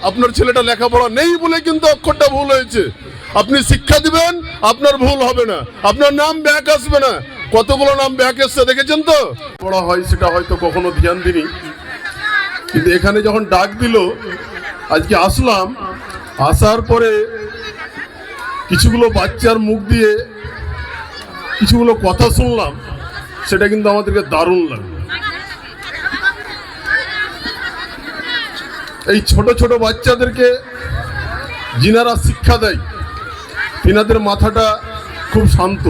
আপনার ছেলেটা লেখাপড়া নেই বলে কিন্তু অক্ষরটা ভুল হয়েছে। আপনি শিক্ষা দিবেন, আপনার ভুল হবে না, আপনার নাম ব্যাক আসবে না। কতগুলো নাম ব্যাক এসছে দেখেছেন তো। পড়া হয় সেটা হয়তো কখনো ধ্যান দিনি, কিন্তু এখানে যখন ডাক দিল আজকে আসলাম, আসার পরে কিছুগুলো বাচ্চার মুখ দিয়ে কিছুগুলো কথা শুনলাম, সেটা কিন্তু আমাদেরকে দারুণ লাগলো। এই ছোট ছোট বাচ্চাদেরকে যিনারা শিক্ষা দেয় তিনাদের মাথাটা খুব শান্ত,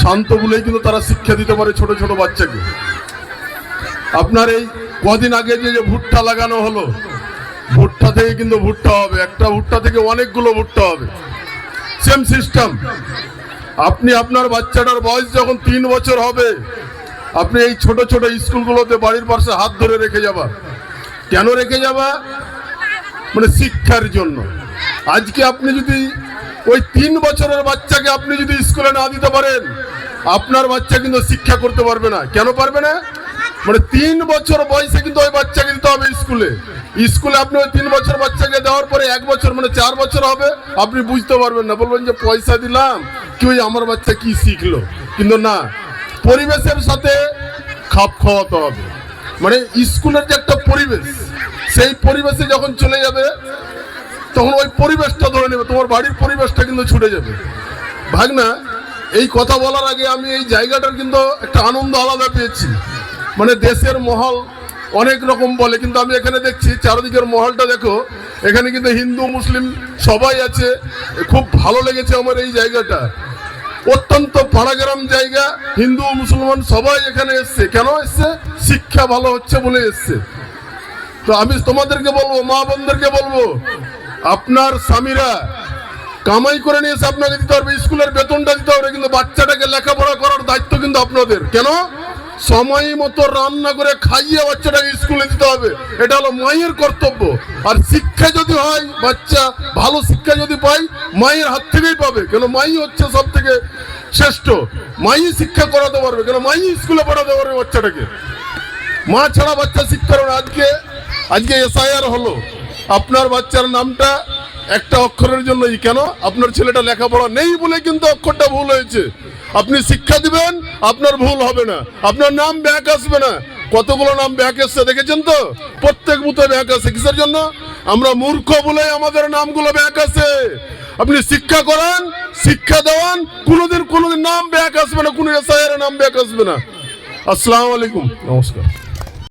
শান্ত বলেই কিন্তু তারা শিক্ষা দিতে পারে ছোট ছোট বাচ্চাকে। আপনার এই কদিন আগে যে ভুট্টা লাগানো হলো, ভুট্টা থেকে কিন্তু ভুট্টা হবে, একটা ভুট্টা থেকে অনেকগুলো ভুট্টা হবে, সেম সিস্টেম। আপনি আপনার বাচ্চাটার বয়স যখন 3 বছর হবে, আপনি এই ছোট ছোট স্কুলগুলোতে বাড়ির পাশে হাত ধরে রেখে যাবা। কেন রেখে যাবা? মানে শিক্ষার জন্য। আজকে আপনি যদি ওই 3 বছরের বাচ্চাকে আপনি যদি স্কুলে না দিতে পারেন, আপনার বাচ্চা কিন্তু শিক্ষা করতে পারবে না। কেন পারবে না? মানে 3 বছর বয়সে কিন্তু ওই বাচ্চাকে দিতে হবে স্কুলে। স্কুলে আপনি ওই 3 বছর বাচ্চাকে দেওয়ার পরে 1 বছর মানে 4 বছর হবে, আপনি বুঝতে পারবেন না, বলবেন যে পয়সা দিলাম কি ওই আমার বাচ্চা কি শিখলো। কিন্তু না, পরিবেশের সাথে খাপ খাওয়াতে হবে। মানে স্কুলের যে একটা পরিবেশ, সেই পরিবেশে যখন চলে যাবে তখন ওই পরিবেশটা ধরে নেবে, তোমার বাড়ির পরিবেশটা কিন্তু ছুটে যাবে। ভাগনা, এই কথা বলার আগে আমি এই জায়গাটার কিন্তু একটা আনন্দ আলাদা পেয়েছি। মানে দেশের মহল অনেক রকম বলে, কিন্তু আমি এখানে দেখছি চারিদিকের মহলটা দেখো, এখানে কিন্তু হিন্দু মুসলিম সবাই আছে। খুব ভালো লেগেছে আমার এই জায়গাটা। অত্যন্ত পাড়াগ্রাম জায়গা, হিন্দু মুসলমান সবাই এখানে এসছে। কেন এসছে? শিক্ষা ভালো হচ্ছে বলে এসছে। তো আমি তোমাদেরকে বলবো, মা বোনদেরকে বলবো, আপনার স্বামীরা কামাই করে নিয়ে এসে আপনাকে দিতে পারবে, স্কুলের বেতনটা দিতে হবে, কিন্তু বাচ্চাটাকে লেখাপড়া করার দায়িত্ব কিন্তু আপনাদের। কেন? সময় মতো রান্না করে খাইয়ে বাচ্চাটাকে স্কুলে দিতে হবে, এটা হলো মায়ের কর্তব্য। আর শিক্ষা যদি হয়, বাচ্চা ভালো শিক্ষা যদি পায়, মায়ের হাত থেকেই পাবে। কেন? মাই হচ্ছে সব থেকে শ্রেষ্ঠ। মাই শিক্ষা করাতে পারবে, কেন মাই স্কুলে পড়াতে পারবে বাচ্চাটাকে। মা ছাড়া বাচ্চা শিক্ষা হবে। আজকে এসআইআর হলো, আপনার বাচ্চার নামটা একটা অক্ষরের জন্যই। কেন? আপনার ছেলেটা লেখাপড়া নেই বলে কিন্তু অক্ষরটা ভুল হয়েছে। আপনি শিক্ষা দিবেন, আপনার ভুল হবে না, আপনার নাম ব্যাক আসবে না। কতগুলো নাম ব্যাক এসছে দেখেছেন তো। প্রত্যেক বুথে ব্যাক আসে। কিসের জন্য? আমরা মূর্খ বলে আমাদের নামগুলো ব্যাক আসে। আপনি শিক্ষা করান, শিক্ষা দেওয়ান, কোনোদিন নাম ব্যাক আসবে না, কোনো এসআইআর নাম ব্যাক আসবে না। আসসালামু আলাইকুম, নমস্কার।